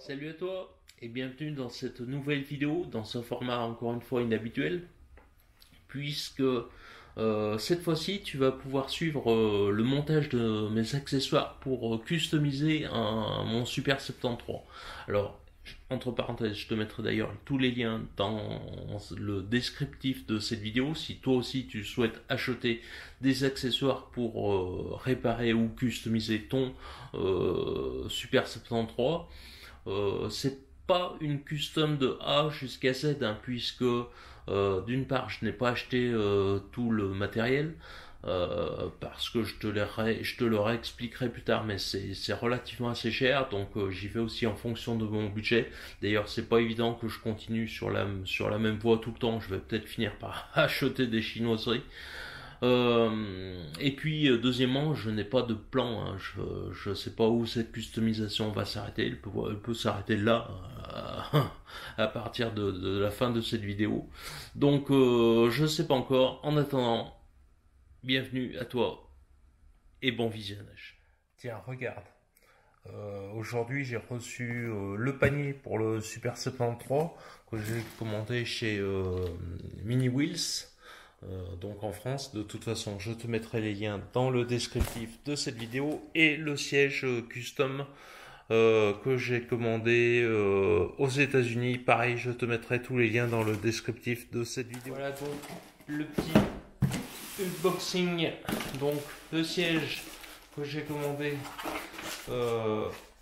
Salut à toi et bienvenue dans cette nouvelle vidéo, dans ce format encore une fois inhabituel, puisque cette fois-ci tu vas pouvoir suivre le montage de mes accessoires pour customiser mon Super 73. Alors, entre parenthèses, je te mettrai d'ailleurs tous les liens dans le descriptif de cette vidéo si toi aussi tu souhaites acheter des accessoires pour réparer ou customiser ton Super 73. C'est pas une custom de A jusqu'à Z, hein, puisque d'une part je n'ai pas acheté tout le matériel, parce que je te le réexpliquerai plus tard, mais c'est relativement assez cher, donc j'y vais aussi en fonction de mon budget. D'ailleurs, c'est pas évident que je continue sur la même voie tout le temps, je vais peut-être finir par acheter des chinoiseries. Et puis deuxièmement, je n'ai pas de plan, hein. Je sais pas où cette customisation va s'arrêter. Elle peut s'arrêter là, à partir de la fin de cette vidéo. Donc je sais pas encore. En attendant, bienvenue à toi et bon visionnage. Tiens, regarde. Aujourd'hui, j'ai reçu le panier pour le Super 73 que j'ai commandé chez Mini Wheels. Donc en France. De toute façon, je te mettrai les liens dans le descriptif de cette vidéo et le siège custom que j'ai commandé aux États-Unis. Pareil, je te mettrai tous les liens dans le descriptif de cette vidéo. Voilà donc le petit unboxing. Donc le siège que j'ai commandé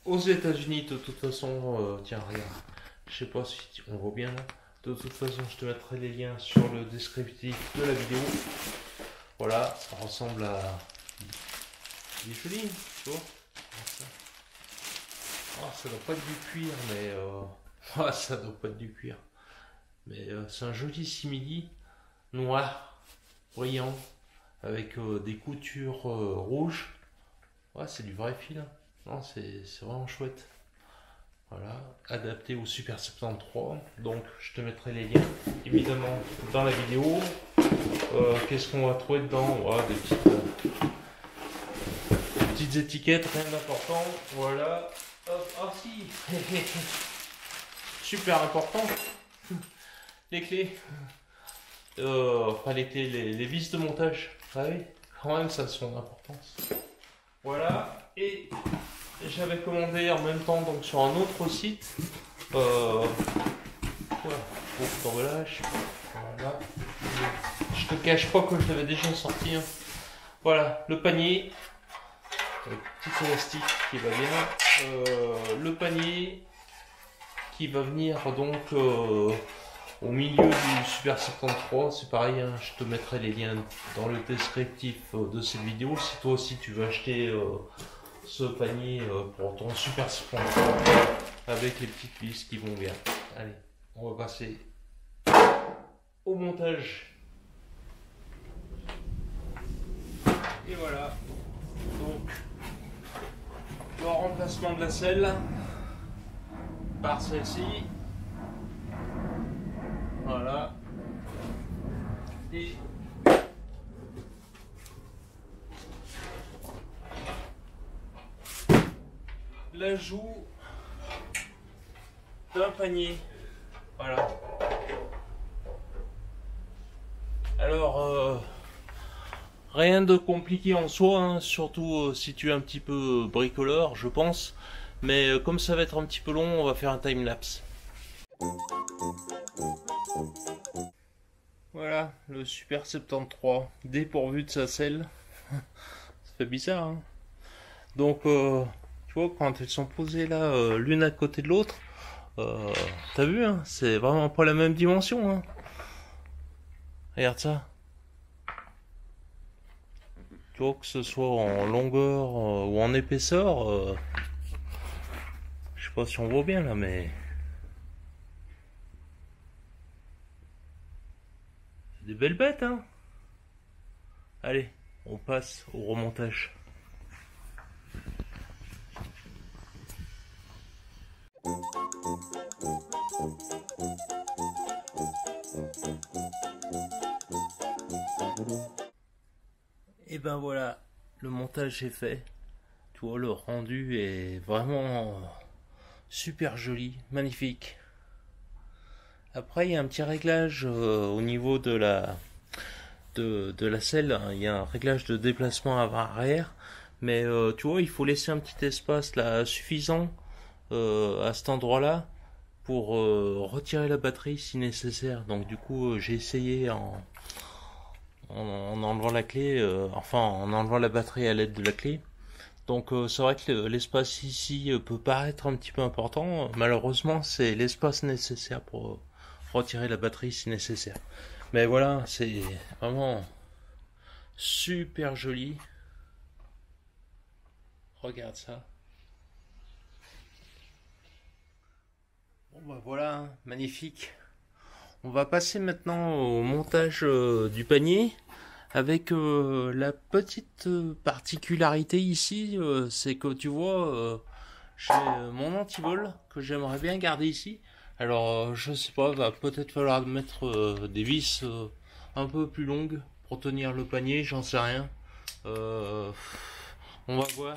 aux États-Unis. De toute façon, tiens, regarde, je sais pas si on voit bien là. De toute façon, je te mettrai les liens sur le descriptif de la vidéo. Voilà, ça ressemble à... Il est joli, tu vois. Oh, ça doit pas être du cuir, mais... Ah, ça doit pas être du cuir. Mais c'est un joli simili noir, brillant, avec des coutures rouges. Ouais, c'est du vrai fil. Non, c'est vraiment chouette. Voilà, adapté au Super 73. Donc, je te mettrai les liens, évidemment, dans la vidéo. Qu'est-ce qu'on va trouver dedans? Ouais, des petites étiquettes, rien d'important. Voilà. Hop, ah si super important. Les clés. Enfin, les clés, les vis de montage. Ah oui, quand même, ça a son importance. Voilà. Et j'avais commandé en même temps donc sur un autre site pour l'emballage. Voilà. Je te cache pas que je l'avais déjà sorti, hein. Voilà le panier, le petit élastique qui va bien, le panier qui va venir donc au milieu du Super 73. C'est pareil, hein, je te mettrai les liens dans le descriptif de cette vidéo si toi aussi tu veux acheter ce panier pour ton Super 73 avec les petites vis qui vont bien. Allez, on va passer au montage. Et voilà, donc le remplacement de la selle par celle-ci. Voilà. Et l'ajout d'un panier. Voilà. Alors, rien de compliqué en soi, hein, surtout si tu es un petit peu bricoleur, je pense. Mais comme ça va être un petit peu long, on va faire un time-lapse. Voilà, le Super 73, dépourvu de sa selle. Ça fait bizarre, hein. Donc, tu vois, quand elles sont posées là, l'une à côté de l'autre, t'as vu, hein, c'est vraiment pas la même dimension, hein. Regarde ça. Tu vois, que ce soit en longueur ou en épaisseur, je sais pas si on voit bien là, mais c'est des belles bêtes, hein. Allez, on passe au remontage. Et ben voilà, le montage est fait. Tu vois, le rendu est vraiment super joli, magnifique. Après, il y a un petit réglage au niveau de la selle. Il y a un réglage de déplacement avant-arrière. Mais tu vois, il faut laisser un petit espace là suffisant à cet endroit-là pour retirer la batterie si nécessaire. Donc du coup, j'ai essayé en enlevant la clé, enfin en enlevant la batterie à l'aide de la clé. Donc c'est vrai que l'espace ici peut paraître un petit peu important. Malheureusement, c'est l'espace nécessaire pour retirer la batterie si nécessaire. Mais voilà, c'est vraiment super joli. Regarde ça. Bon bah voilà, magnifique. On va passer maintenant au montage du panier. Avec la petite particularité ici, c'est que tu vois, j'ai mon antivol que j'aimerais bien garder ici. Alors, je sais pas, va peut-être falloir mettre des vis un peu plus longues pour tenir le panier, j'en sais rien. Euh, on va voir.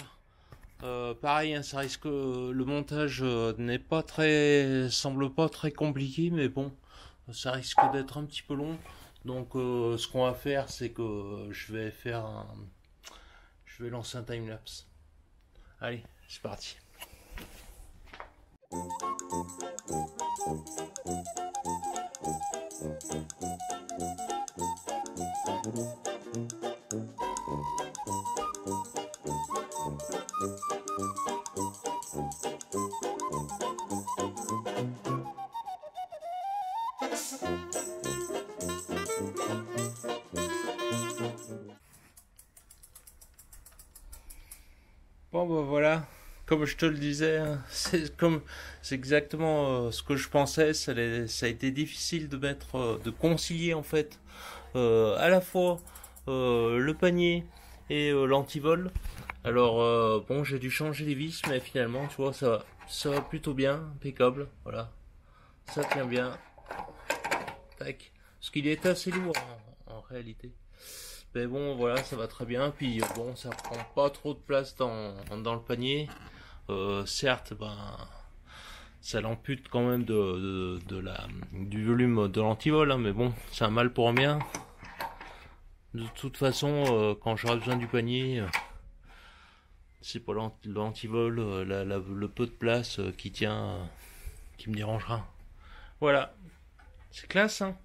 Pareil, hein, ça risque, le montage n'est pas très, semble pas très compliqué, mais bon, ça risque d'être un petit peu long. Donc, ce qu'on va faire, c'est que je vais lancer un time-lapse. Allez, c'est parti. Bon bah voilà, comme je te le disais, hein, c'est exactement ce que je pensais. Ça a été difficile de concilier en fait à la fois le panier et l'antivol. Alors bon, j'ai dû changer les vis, mais finalement, tu vois, ça va plutôt bien, impeccable. Voilà, ça tient bien. Tac, parce qu'il est assez lourd en réalité. Mais bon, voilà, ça va très bien. Puis bon, ça prend pas trop de place dans le panier. Certes, ben, ça l'ampute quand même du volume de l'antivol, hein, mais bon, c'est un mal pour un bien. De toute façon, quand j'aurai besoin du panier, c'est pas l'antivol, le peu de place qui tient, qui me dérangera. Voilà, c'est classe, hein.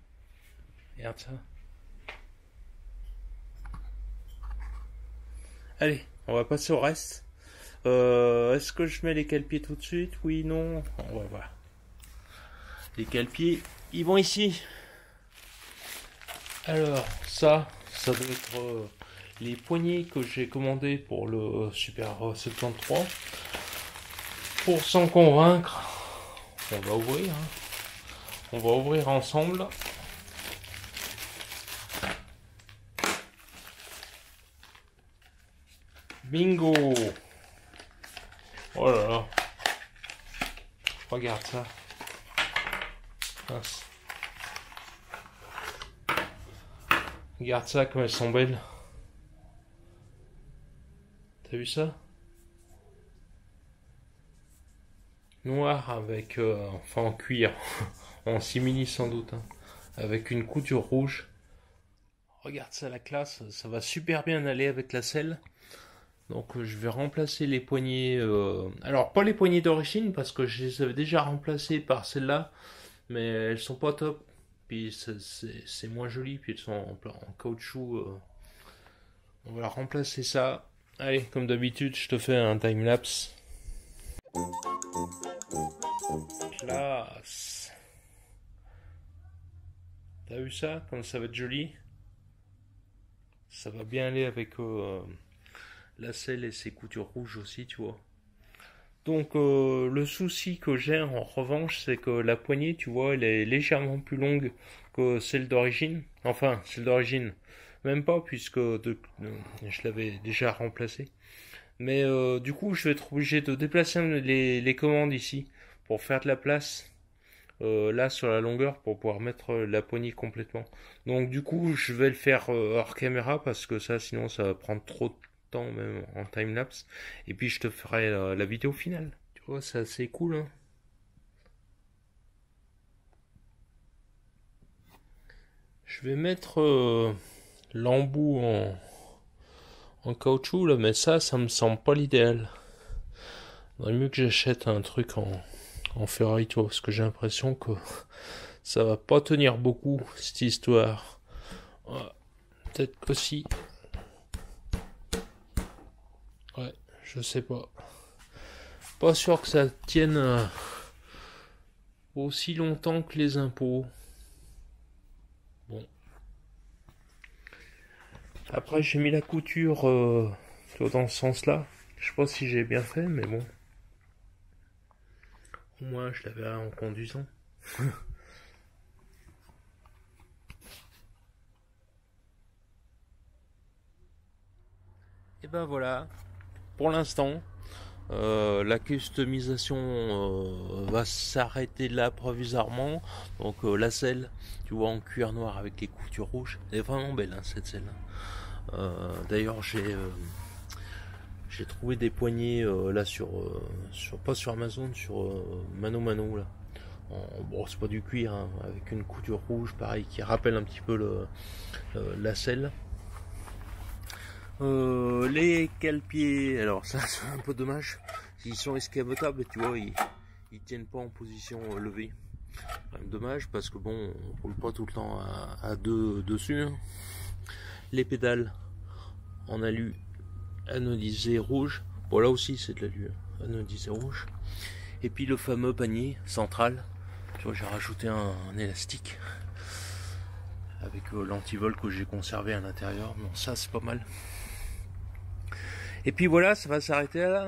Regarde ça. Allez, on va passer au reste. Est-ce que je mets les cale-pieds tout de suite? Oui, non. On va voir. Les cale-pieds, ils vont ici. Alors, ça doit être les poignées que j'ai commandées pour le Super 73. Pour s'en convaincre, on va ouvrir. Hein. On va ouvrir ensemble. Bingo! Oh là là! Regarde ça! Mince. Regarde ça, comme elles sont belles! T'as vu ça? Noir avec, enfin en cuir, en simili sans doute, hein, avec une couture rouge. Regarde ça, la classe, ça va super bien aller avec la selle. Donc je vais remplacer les poignées. Alors pas les poignées d'origine parce que je les avais déjà remplacées par celles-là, mais elles sont pas top. Puis c'est moins joli. Puis elles sont en caoutchouc. On va remplacer ça. Allez, comme d'habitude, je te fais un time lapse. Classe. T'as vu ça? Comme ça va être joli. Ça va bien aller avec la selle et ses coutures rouges aussi, tu vois. Donc le souci que j'ai en revanche, c'est que la poignée, tu vois, elle est légèrement plus longue que celle d'origine. Enfin, celle d'origine, même pas puisque je l'avais déjà remplacée. Mais du coup, je vais être obligé de déplacer les commandes ici pour faire de la place. Là sur la longueur pour pouvoir mettre la poignée complètement. Donc du coup je vais le faire hors caméra parce que ça sinon ça va prendre trop de temps même en time lapse. Et puis je te ferai la vidéo finale. Tu vois c'est assez cool hein. Je vais mettre l'embout en caoutchouc là, mais ça me semble pas l'idéal. Il vaudrait mieux que j'achète un truc en ferraille, toi, parce que j'ai l'impression que ça va pas tenir beaucoup cette histoire. Ouais, peut-être que si. Ouais, je sais pas. Pas sûr que ça tienne aussi longtemps que les impôts. Bon. Après, j'ai mis la couture dans ce sens-là. Je sais pas si j'ai bien fait, mais bon. Au moins, je l'avais en conduisant. Et ben voilà. Pour l'instant, la customisation va s'arrêter là provisoirement. Donc la selle, tu vois, en cuir noir avec les coutures rouges, elle est vraiment belle hein, cette selle. D'ailleurs j'ai trouvé des poignées là pas sur Amazon, sur Mano Mano là. Bon, c'est pas du cuir hein, avec une couture rouge pareil qui rappelle un petit peu la selle. Les cale-pieds, alors ça c'est un peu dommage, ils sont escamotables, tu vois, ils tiennent pas en position levée. Dommage parce que bon, on roule pas tout le temps à deux dessus. Hein. Les pédales en alu anodisé rouge, bon là aussi c'est de l'alu anodisé rouge. Et puis le fameux panier central, tu vois, j'ai rajouté un élastique avec l'antivol que j'ai conservé à l'intérieur, bon ça c'est pas mal. Et puis voilà, ça va s'arrêter là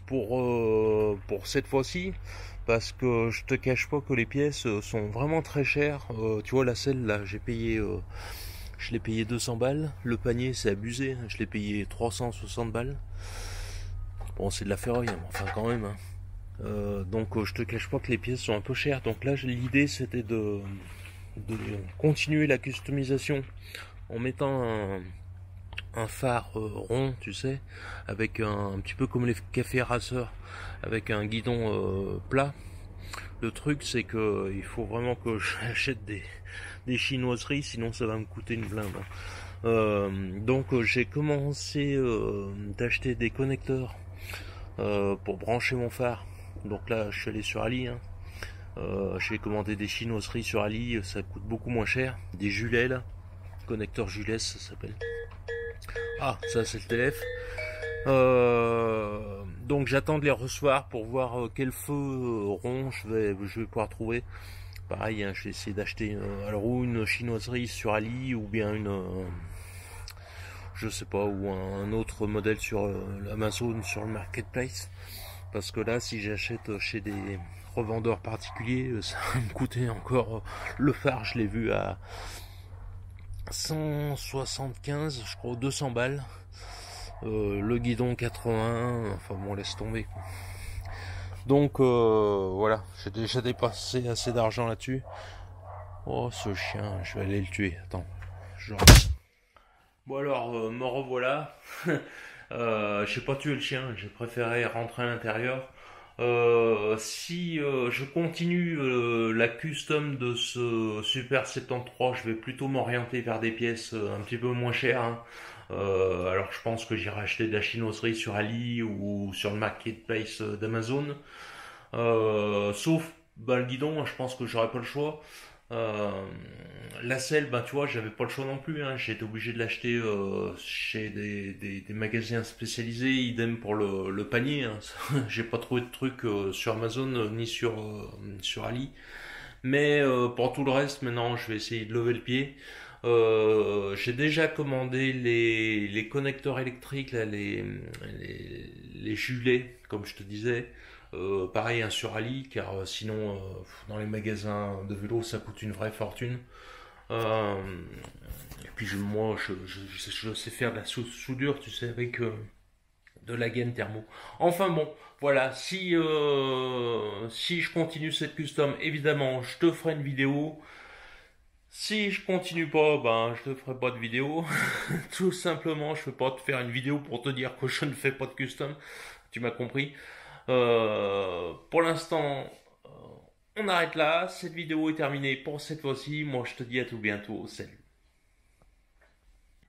pour cette fois-ci, parce que je te cache pas que les pièces sont vraiment très chères. Tu vois la selle là, je l'ai payé 200 balles. Le panier c'est abusé, je l'ai payé 360 balles. Bon c'est de la ferraille, hein, enfin quand même. Hein. Donc je te cache pas que les pièces sont un peu chères. Donc là l'idée c'était de continuer la customisation en mettant un phare rond, tu sais, avec un petit peu comme les cafés raceurs, avec un guidon plat. Le truc c'est que il faut vraiment que j'achète des chinoiseries, sinon ça va me coûter une blinde. Donc j'ai commencé d'acheter des connecteurs pour brancher mon phare. Donc là je suis allé sur Ali. Hein. J'ai commandé des chinoiseries sur Ali, ça coûte beaucoup moins cher. Des julets là, connecteur Jules ça s'appelle. Ah, ça c'est le TF. Donc j'attends de les recevoir pour voir quel feu rond je vais pouvoir trouver. Pareil, hein, je vais essayer d'acheter alors ou une chinoiserie sur Ali ou bien je sais pas, ou un autre modèle sur Amazon, sur le marketplace. Parce que là, si j'achète chez des revendeurs particuliers, ça va me coûter encore. Le phare, je l'ai vu à 175, je crois 200 balles. Le guidon 80, enfin bon laisse tomber. Donc voilà, j'ai déjà dépassé assez d'argent là-dessus. Oh ce chien, je vais aller le tuer. Attends, bon alors me revoilà. J'ai pas tué le chien, j'ai préféré rentrer à l'intérieur. Si je continue la custom de ce Super 73, je vais plutôt m'orienter vers des pièces un petit peu moins chères. Hein. Alors je pense que j'irai acheter de la chinoiserie sur Ali ou sur le marketplace d'Amazon. Sauf le guidon, je pense que j'aurai pas le choix. Euh, la selle, tu vois, j'avais pas le choix non plus. Hein. J'ai été obligé de l'acheter chez des magasins spécialisés. Idem pour le panier. Hein. J'ai pas trouvé de truc sur Amazon ni sur Ali. Mais pour tout le reste, maintenant, je vais essayer de lever le pied. J'ai déjà commandé les connecteurs électriques, là, les julets, comme je te disais. Pareil hein, sur Ali, car sinon dans les magasins de vélo ça coûte une vraie fortune. Et puis moi je sais faire de la soudure, tu sais, avec de la gaine thermo. Enfin bon, voilà, si je continue cette custom, évidemment je te ferai une vidéo. Si je continue pas, je te ferai pas de vidéo. Tout simplement, je peux pas te faire une vidéo pour te dire que je ne fais pas de custom. Tu m'as compris. Pour l'instant, on arrête là, cette vidéo est terminée pour cette fois-ci, moi je te dis à tout bientôt, salut.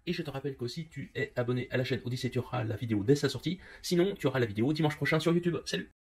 Et je te rappelle que si tu es abonné à la chaîne Odyssée, tu auras la vidéo dès sa sortie, sinon tu auras la vidéo dimanche prochain sur YouTube, salut.